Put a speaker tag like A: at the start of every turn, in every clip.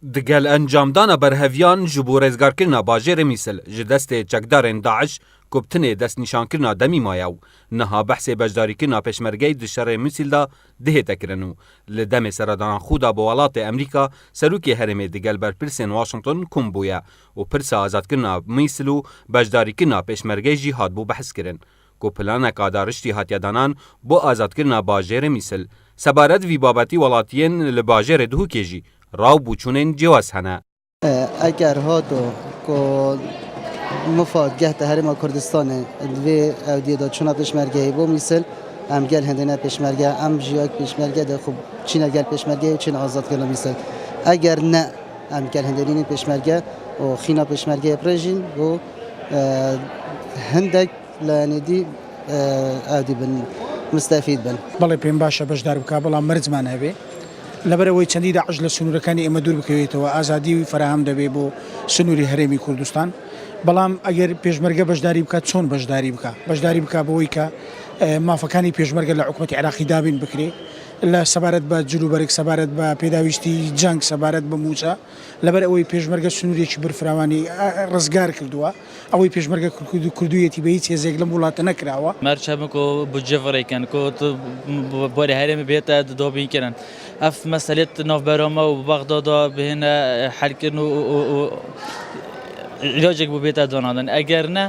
A: Digel encamdana berheviyan ji bo rêzgarkirina bajêrê Mîsil ji destê çekdarên Daeş guptinê destnîşankirina demî maye û niha behsê beşdarîkirina pêşmergeyê di şerê Mîsil de dihête kirin û li demê seredana xwe de bi welatê Amerîka serokê herêmê digel berpirsên Washington kom bûye û pirsa azadkirina Mîsil û beşdarîkirina pêşmergeyê jî hatbû behs kirin. Ku planeka dariştî hatiye danan bo azadkirina bajêrê Mîsil, sebaret vî babetî welatiyên li bajêrê Duhokê jî راو بوچونên cewaz hene.
B: Eger hato ku mufad gehta herêma Kurdistanê divê ewdiyê da çûna pêşmergeyê bo Mîsil em gel hindêne pêşmerge em ji pêşmerge de xwe çîne gel pêşmergeyê çîne azadkirina Mîsil. Eger ne em gel hindêrînê pêşmerge û xîna pêşmergeyê pirejîn û hindek li Enêdî ewdî bin mustefîd bin.
C: بەڵێ پێم باشە بەشدار بکە بەڵام مەرجمان هەبێ لەبەرەوەی چەندی داعش لە سنوورەکانی ئێمە دوور بکەوێتەوە ئازادی و فراهم دەبێ بۆ سنووری هەرێمی کوردستان بەڵام ئەگەر پێشمەرگە بەشداری بکات چۆن بەشداری بکە بەوەی کە مافەکانی پێشمەرگە لە حکومەتی عێراقی دابین بکرێ لە سەبارەت بە جلوبەرێک سەبارەت بە پێداویستی جەنگ سەبارەت بە موچە لەبەر ئەوەی پێشمەرگە سنوورێکی برفراوانی ڕزگار کردووە ئەوەی پێشمەرگە کوردویەتی بە هیچ هێزێک لەم وڵاتە نەکراوە
D: مرچەمکۆ بجێڤڕێکەن کۆ بۆ لە هەرێمە بێتە دۆبینکردن ئەف مەسەلێت ناوبەرەمە و بەغدادا بهێنە حەلکردن و علاجێک بۆ بێتە دۆناندن ئەگەر نە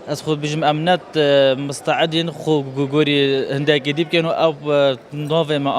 D: ئەس خۆ بژم ئەمنەت مستعدین خۆ گۆری هەندێکی دی بکەن و ئەو ناوێمە